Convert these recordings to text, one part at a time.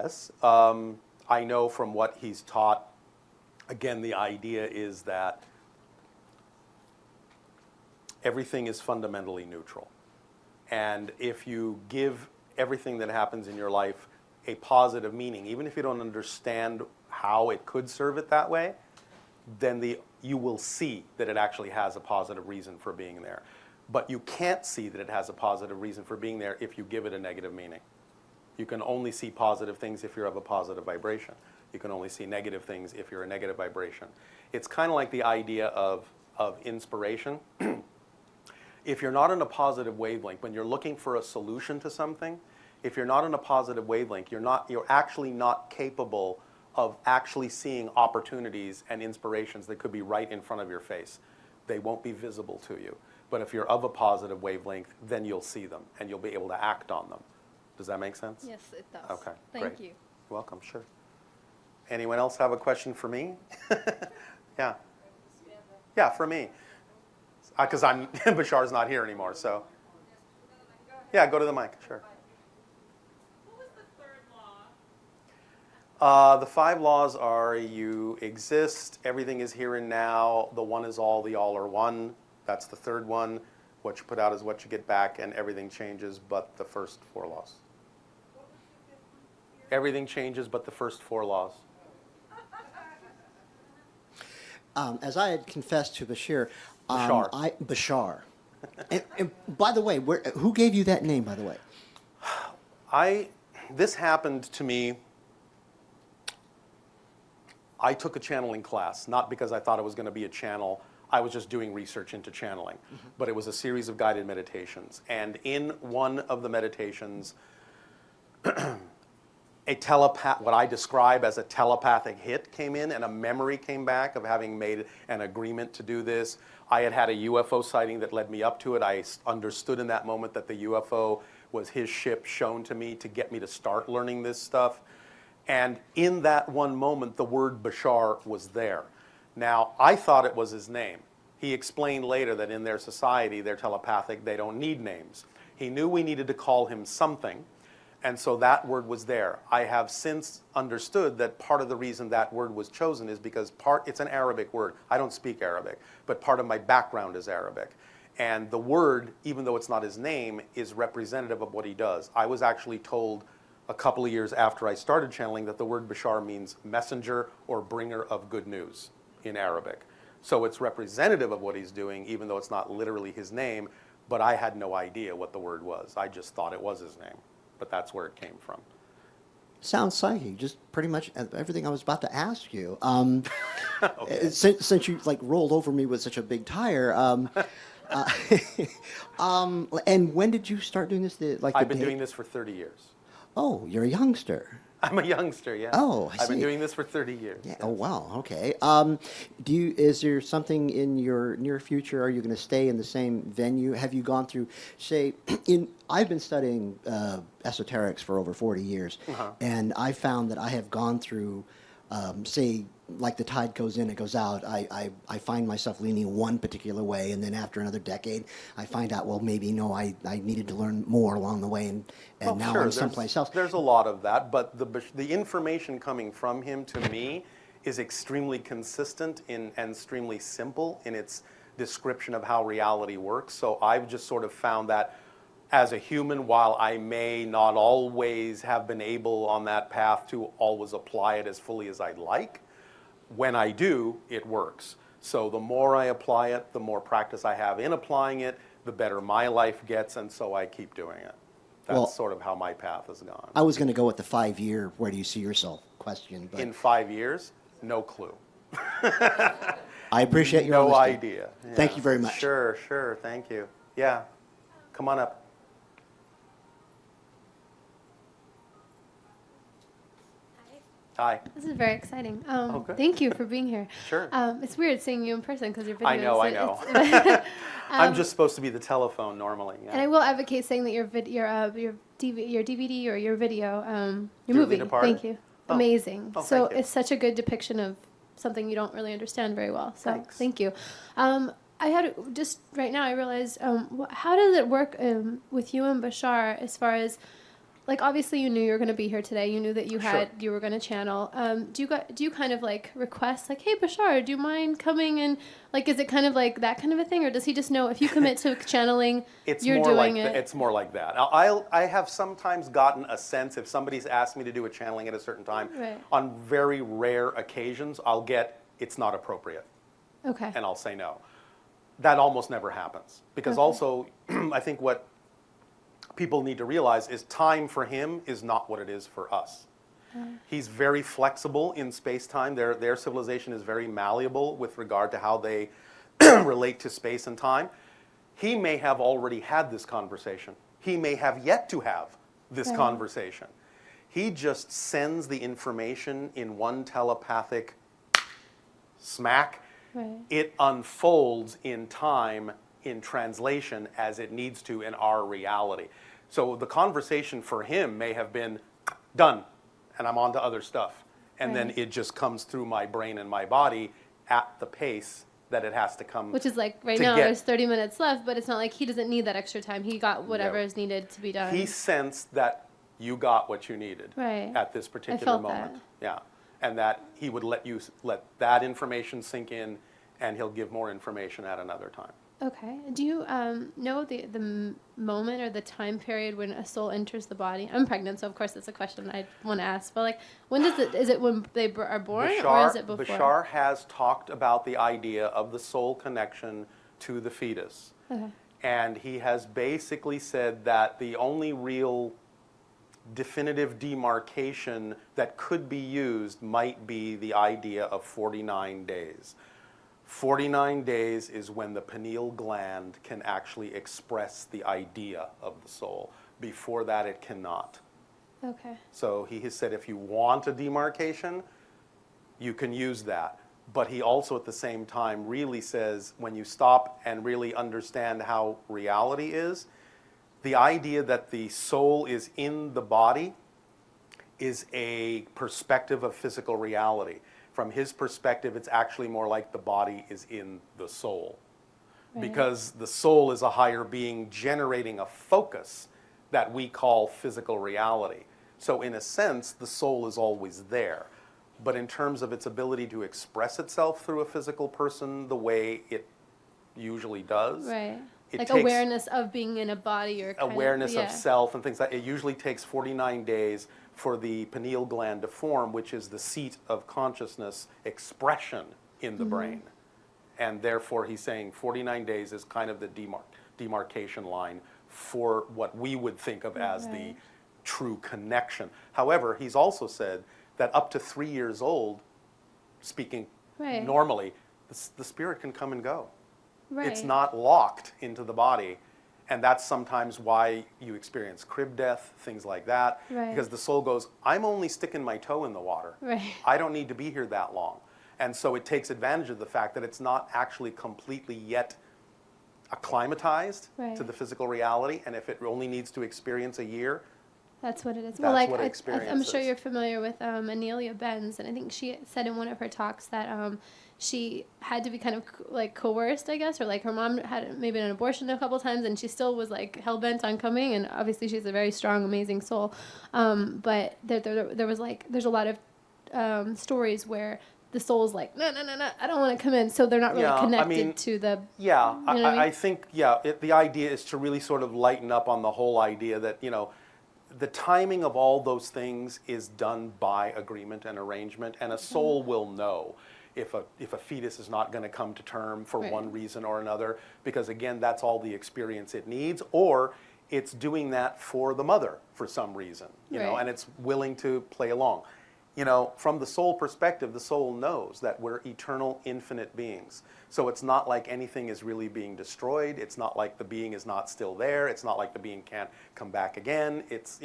Yes. I know from what he's taught, again, the idea is that everything is fundamentally neutral. And if you give everything that happens in your life a positive meaning, even if you don't understand how it could serve it that way, then you will see that it actually has a positive reason for being there. But you can't see that it has a positive reason for being there if you give it a negative meaning. You can only see positive things if you're of a positive vibration. You can only see negative things if you're a negative vibration. It's kind of like the idea of inspiration. If you're not in a positive wavelength, when you're looking for a solution to something, if you're not in a positive wavelength, you're actually not capable of actually seeing opportunities and inspirations that could be right in front of your face. They won't be visible to you. But if you're of a positive wavelength, then you'll see them and you'll be able to act on them. Does that make sense? Yes, it does. Okay, Thank great. you. You're welcome, sure. Anyone else have a question for me? Yeah. Yeah, for me. Because Bashar's not here anymore, so. Yeah, go to the mic, sure. What was the third law? The 5 laws are: you exist, everything is here and now, the one is all, the all are one. That's the third one. What you put out is what you get back, and everything changes but the first 4 laws. What was the fifth one? Everything changes but the first 4 laws. As I had confessed to Bashir, Bashar. Bashar. And by the way, who gave you that name, by the way? This happened to me. I took a channeling class, not because I thought it was going to be a channel. I was just doing research into channeling. Mm-hmm. But it was a series of guided meditations. And in one of the meditations, what I describe as a telepathic hit came in, and a memory came back of having made an agreement to do this. I had a UFO sighting that led me up to it. I understood in that moment that the UFO was his ship shown to me to get me to start learning this stuff. And in that one moment, the word Bashar was there. Now, I thought it was his name. He explained later that in their society, they're telepathic, they don't need names. He knew we needed to call him something, and so that word was there. I have since understood that part of the reason that word was chosen is because it's an Arabic word. I don't speak Arabic, but part of my background is Arabic. And the word, even though it's not his name, is representative of what he does. I was actually told a couple of years after I started channeling that the word Bashar means messenger or bringer of good news in Arabic. So it's representative of what he's doing, even though it's not literally his name, but I had no idea what the word was. I just thought it was his name, but that's where it came from. Sounds psychic, just pretty much everything I was about to ask you. Okay. Since you rolled over me with such a big tire, and when did you start doing this? I've been doing this for 30 years. Oh, you're a youngster. I'm a youngster, yeah. Oh, I see. I've been doing this for 30 years. Yeah. Yes. Oh, wow. Okay. Is there something in your near future? Are you going to stay in the same venue? Have you gone through, say, I've been studying esoterics for over 40 years, and I found that I have gone through, say, like the tide goes in, it goes out. I find myself leaning one particular way, and then after another decade, I find out, well, maybe no, I needed to learn more along the way, and now sure, I'm someplace else. There's a lot of that, but the information coming from him to me is extremely consistent and extremely simple in its description of how reality works. So I've just sort of found that as a human, while I may not always have been able on that path to always apply it as fully as I'd like, when I do, it works. So the more I apply it, the more practice I have in applying it, the better my life gets, and so I keep doing it. That's sort of how my path has gone. I was going to go with the 5-year, where do you see yourself question. But in 5 years, no clue. I appreciate your No honesty. idea. Yeah. Thank you very much. Sure, thank you. Yeah, come on up. Hi. This is very exciting. Okay. Thank you for being here. Sure. It's weird seeing you in person because your videos. I know. I'm just supposed to be the telephone normally. Yeah. And I will advocate saying that your DVD or your video, your Dearly movie. Departed? Thank you. Amazing. Oh, so thank you. it's such a good depiction of something you don't really understand very well. So Thanks. thank you. I had just right now I realized how does it work with you and Bashar as far as like obviously you knew you were going to be here today. You knew that you were going to channel. Do you kind of like request like, hey Bashar, do you mind coming, and like is it kind of like that kind of a thing, or does he just know if you commit to channeling, you're doing it? It's more like that. I have sometimes gotten a sense if somebody's asked me to do a channeling at a certain time. Right. On very rare occasions, I'll get it's not appropriate, Okay. and I'll say no. That almost never happens because Okay. also I think what people need to realize is time for him is not what it is for us. He's very flexible in space-time. Their civilization is very malleable with regard to how they relate to space and time. He may have already had this conversation. He may have yet to have this Right. conversation. He just sends the information in one telepathic smack. Right. It unfolds in time, in translation, as it needs to in our reality. So the conversation for him may have been done, and I'm on to other stuff. And then Right. it just comes through my brain and my body at the pace that it has to come. Which is like right to now get- there's 30 minutes left, but it's not like he doesn't need that extra time. He got whatever No. is needed to be done. He sensed that you got what you needed Right. at this particular felt moment. that. Yeah. And that he would let that information sink in, and he'll give more information at another time. Okay. Do you know the moment or the time period when a soul enters the body? I'm pregnant, so of course it's a question I want to ask. But like, when does it? Is it when they are born, or is it before? Bashar has talked about the idea of the soul connection to the fetus. Okay. And he has basically said that the only real definitive demarcation that could be used might be the idea of 49 days. 49 days is when the pineal gland can actually express the idea of the soul. Before that, it cannot. Okay. So he has said if you want a demarcation, you can use that. But he also at the same time really says when you stop and really understand how reality is, the idea that the soul is in the body is a perspective of physical reality. From his perspective, it's actually more like the body is in the soul. Right. Because the soul is a higher being generating a focus that we call physical reality. So in a sense, the soul is always there. But in terms of its ability to express itself through a physical person the way it usually does, Right. it Like takes awareness of being in a body or kind awareness of, of self and things like that. It usually takes 49 days for the pineal gland to form, which is the seat of consciousness expression in the brain. And therefore, he's saying 49 days is kind of the demarcation line for what we would think of as the Right. true connection. However, he's also said that up to 3 years old, speaking Right. normally, the spirit can come and go. Right. It's not locked into the body. And that's sometimes why you experience crib death, things like that. Right. Because the soul goes, I'm only sticking my toe in the water. Right. I don't need to be here that long. And so it takes advantage of the fact that it's not actually completely yet acclimatized Right. to the physical reality. And if it only needs to experience a year, That's what it is. That's Well, like what I'm experience sure is. you're familiar with Anelia Benz, and I think she said in one of her talks that she had to be kind of like coerced, I guess, or like her mom had maybe an abortion a couple times, and she still was like hell bent on coming. And obviously, she's a very strong, amazing soul. But there was like there's a lot of stories where the soul's like, no, I don't want to come in, so they're not really Yeah, I connected mean, to the. yeah, You know what I mean? I think, yeah, the idea is to really sort of lighten up on the whole idea that, the timing of all those things is done by agreement and arrangement, and a soul will know if a fetus is not going to come to term for Right. one reason or another, because again, that's all the experience it needs, or it's doing that for the mother for some reason, Right. and it's willing to play along. From the soul perspective, the soul knows that we're eternal, infinite beings. So it's not like anything is really being destroyed. It's not like the being is not still there. It's not like the being can't come back again. It's,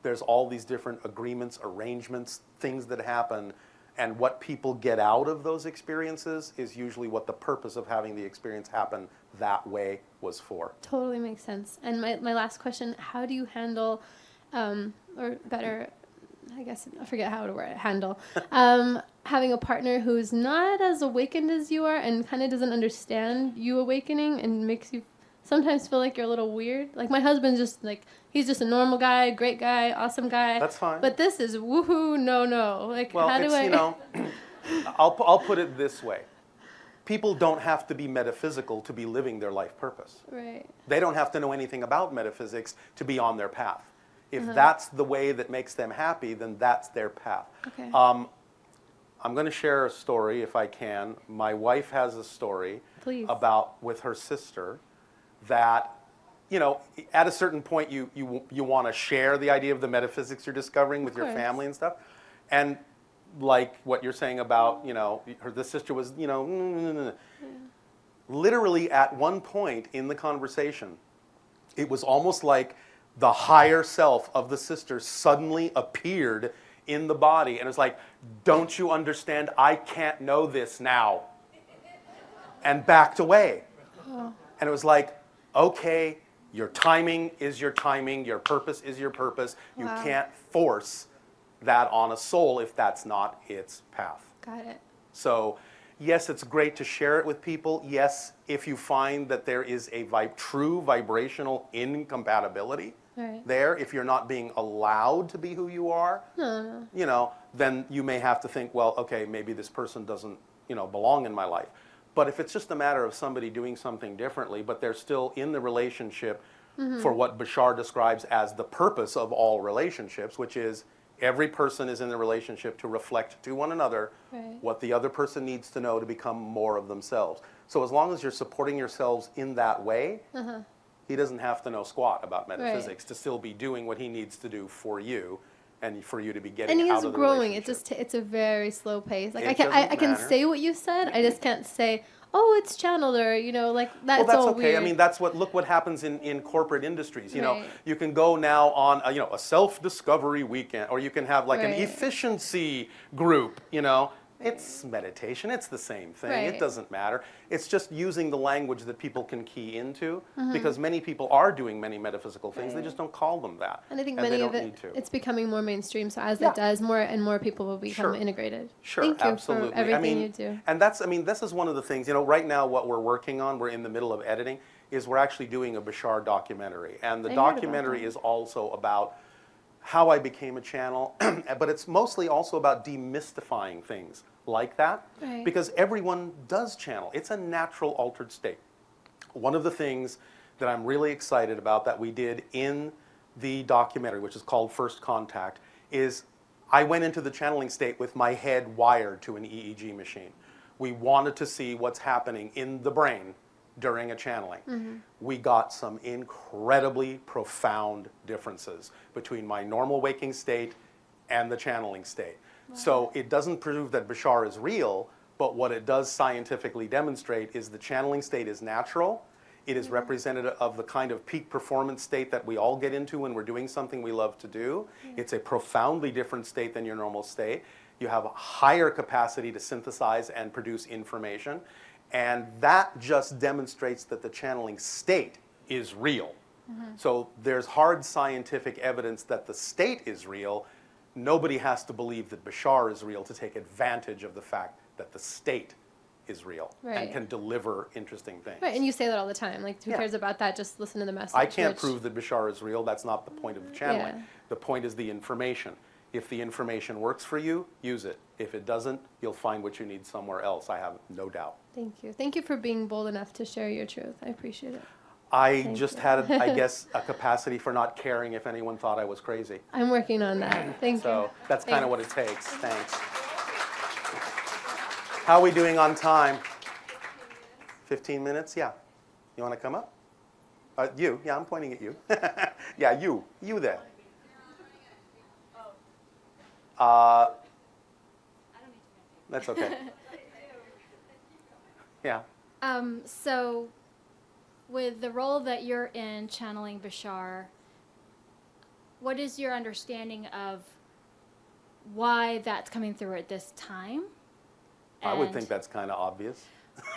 there's all these different agreements, arrangements, things that happen. And what people get out of those experiences is usually what the purpose of having the experience happen that way was for. Totally makes sense. And my last question: how do you handle, or better, I guess I forget how to word it, handle, having a partner who's not as awakened as you are and kind of doesn't understand you awakening and makes you sometimes feel like you're a little weird. Like my husband's just like, he's just a normal guy, great guy, awesome guy. That's fine. But this is woohoo, no. Like, Well, how do it's, I? you know, I'll put it this way. People don't have to be metaphysical to be living their life purpose. Right. They don't have to know anything about metaphysics to be on their path. If Uh-huh. that's the way that makes them happy, then that's their path. Okay. I'm going to share a story if I can. My wife has a story Please. about with her sister that, you know, at a certain point you want to share the idea of the metaphysics you're discovering with Of your course. family and stuff. And like what you're saying about, you know, the sister was, you know, literally at one point in the conversation, it was almost like the higher self of the sister suddenly appeared in the body and it's like, don't you understand? I can't know this now. And backed away. Oh. And it was like, okay, your timing is your timing, your purpose is your purpose. You Wow. can't force that on a soul if that's not its path. Got it. So, yes, it's great to share it with people. Yes, if you find that there is a true vibrational incompatibility Right. there, if you're not being allowed to be who you are, No. you know, then you may have to think, well, okay, maybe this person doesn't, you know, belong in my life. But if it's just a matter of somebody doing something differently, but they're still in the relationship for what Bashar describes as the purpose of all relationships, which is every person is in the relationship to reflect to one another Right. what the other person needs to know to become more of themselves. So as long as you're supporting yourselves in that way, he doesn't have to know squat about metaphysics to still be doing what he needs to do for you and for you to be getting And out he's of the growing. relationship. It just it's a very slow pace. Like It I can doesn't say what you said. I just can't say, oh, it's channeled or you know like that's Well, that's all okay. weird. I mean, look what happens in corporate industries. You know, Right. you can go now on a self-discovery weekend, or you can have like an Right. efficiency group. You know, it's meditation. It's the same thing. It Right. doesn't matter. It's just using the language that people can key into Mm-hmm. because many people are doing many metaphysical things. They just don't call them that. And I think they many don't of it, need to. it's becoming more mainstream. So as Yeah. it does, more and more people will become Sure. integrated. Sure, Thank you absolutely. for everything I mean, you do. And this is one of the things, you know, right now what we're working on, we're in the middle of editing, is we're actually doing a Bashar documentary. And the I heard about documentary that. is also about how I became a channel, but it's mostly also about demystifying things like that. Right. Because everyone does channel. It's a natural altered state. One of the things that I'm really excited about that we did in the documentary, which is called First Contact, is I went into the channeling state with my head wired to an EEG machine. We wanted to see what's happening in the brain during a channeling. We got some incredibly profound differences between my normal waking state and the channeling state. So it doesn't prove that Bashar is real, but what it does scientifically demonstrate is the channeling state is natural. It is representative of the kind of peak performance state that we all get into when we're doing something we love to do. It's a profoundly different state than your normal state. You have a higher capacity to synthesize and produce information. And that just demonstrates that the channeling state is real. So there's hard scientific evidence that the state is real. Nobody has to believe that Bashar is real to take advantage of the fact that the state is real and Right. can deliver interesting things. Right, and you say that all the time. Like, who Yeah. cares about that? Just listen to the message. I can't which- prove that Bashar is real. That's not the point of the channeling. Yeah. The point is the information. If the information works for you, use it. If it doesn't, you'll find what you need somewhere else. I have no doubt. Thank you. Thank you for being bold enough to share your truth. I appreciate it. I Thank just you. had, I guess, a capacity for not caring if anyone thought I was crazy. I'm working on that. Thank So you. that's kind of what it takes. Thanks. How are we doing on time? 15 minutes? Yeah. You want to come up? You. Yeah, I'm pointing at you. Yeah, you. You there. That's okay. Yeah. So, with the role that you're in channeling Bashar, what is your understanding of why that's coming through at this time? I would And- think that's kind of obvious.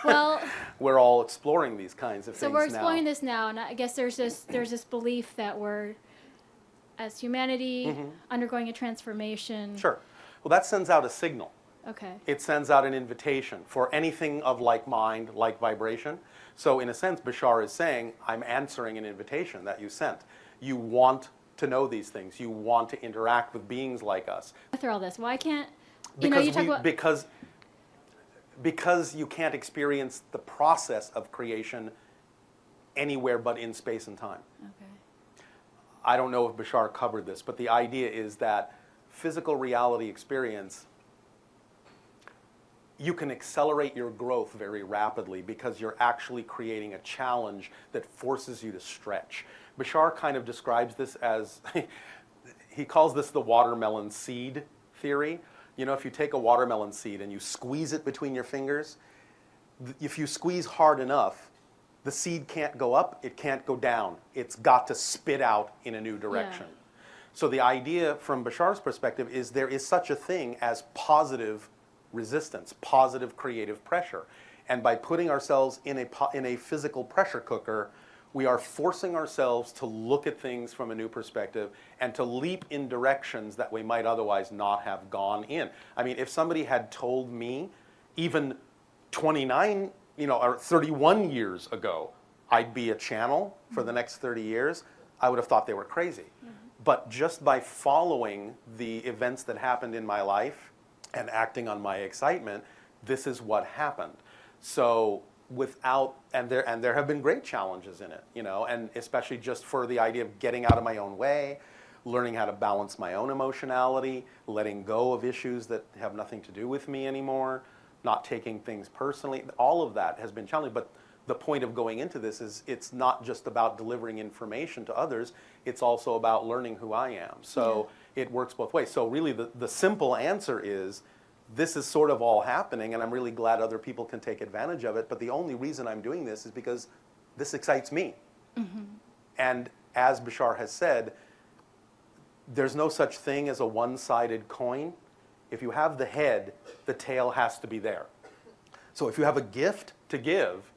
Well, We're all exploring these kinds of so things we're exploring now. this now, and I guess there's this belief that we're, as humanity, undergoing a transformation. Sure. Well, that sends out a signal. Okay. It sends out an invitation for anything of like mind, like vibration. So in a sense, Bashar is saying, I'm answering an invitation that you sent. You want to know these things. You want to interact with beings like us. Through all this, why can't Because, you talk about because you can't experience the process of creation anywhere but in space and time. Okay. I don't know if Bashar covered this, but the idea is that physical reality experience, you can accelerate your growth very rapidly because you're actually creating a challenge that forces you to stretch. Bashar kind of describes this as, he calls this the watermelon seed theory. You know, if you take a watermelon seed and you squeeze it between your fingers, if you squeeze hard enough, the seed can't go up, it can't go down. It's got to spit out in a new direction. Yeah. So the idea from Bashar's perspective is there is such a thing as positive resistance, positive creative pressure. And by putting ourselves in a physical pressure cooker, we are forcing ourselves to look at things from a new perspective and to leap in directions that we might otherwise not have gone in. I mean, if somebody had told me even 29, or 31 years ago, I'd be a channel for the next 30 years, I would have thought they were crazy. But just by following the events that happened in my life and acting on my excitement, this is what happened. So there have been great challenges in it, and especially just for the idea of getting out of my own way, learning how to balance my own emotionality, letting go of issues that have nothing to do with me anymore, not taking things personally. All of that has been challenging, but the point of going into this is it's not just about delivering information to others, it's also about learning who I am. So it works both ways. So really the simple answer is, this is sort of all happening, and I'm really glad other people can take advantage of it, but the only reason I'm doing this is because this excites me. Mm-hmm. And as Bashar has said, there's no such thing as a one-sided coin. If you have the head, the tail has to be there. So if you have a gift to give,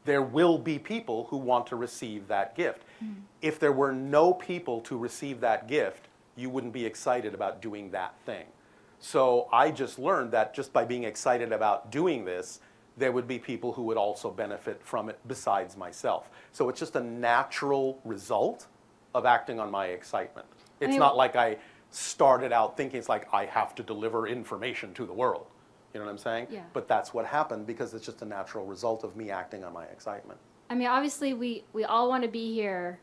there will be people who want to receive that gift. Mm-hmm. If there were no people to receive that gift, you wouldn't be excited about doing that thing. So I just learned that just by being excited about doing this, there would be people who would also benefit from it besides myself. So it's just a natural result of acting on my excitement. It's not like I started out thinking it's like I have to deliver information to the world. You know what I'm saying? Yeah. But that's what happened because it's just a natural result of me acting on my excitement. I mean, obviously, we all want to be here.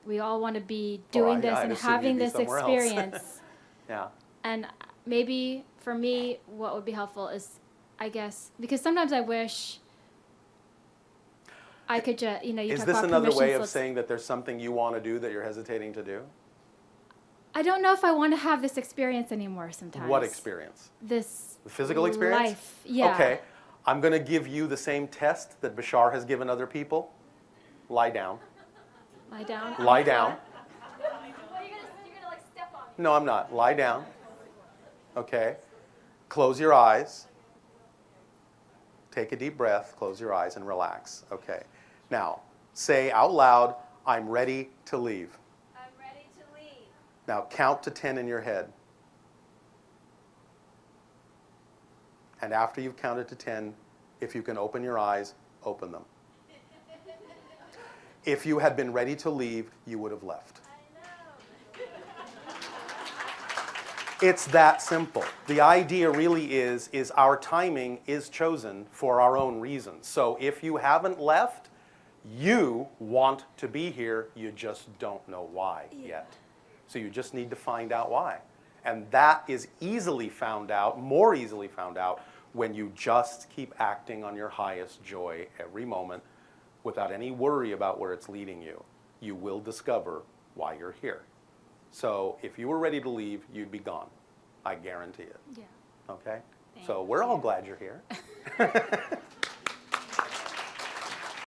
We all want to be doing this and having this experience. Yeah. And maybe for me, what would be helpful is, I guess, because sometimes I wish I could just, you Is talk this about another permission way of slips. saying that there's something you want to do that you're hesitating to do? I don't know if I want to have this experience anymore sometimes. What experience? This The physical experience? life, yeah. Okay. I'm going to give you the same test that Bashar has given other people. Lie down. Lie down. Lie down. Well, you're gonna like step on me. No, I'm not. Lie down. Okay. Close your eyes. Take a deep breath, close your eyes, and relax. Okay. Now, say out loud, I'm ready to leave. I'm ready to leave. Now, count to 10 in your head. And after you've counted to 10, if you can open your eyes, open them. If you had been ready to leave, you would have left. I know. It's that simple. The idea really is our timing is chosen for our own reasons. So if you haven't left, you want to be here, you just don't know why yet. So you just need to find out why. And that is easily found out, more easily found out, when you just keep acting on your highest joy every moment without any worry about where it's leading you. You will discover why you're here. So if you were ready to leave, you'd be gone. I guarantee it. Yeah. Okay? Thank So we're all glad you're here.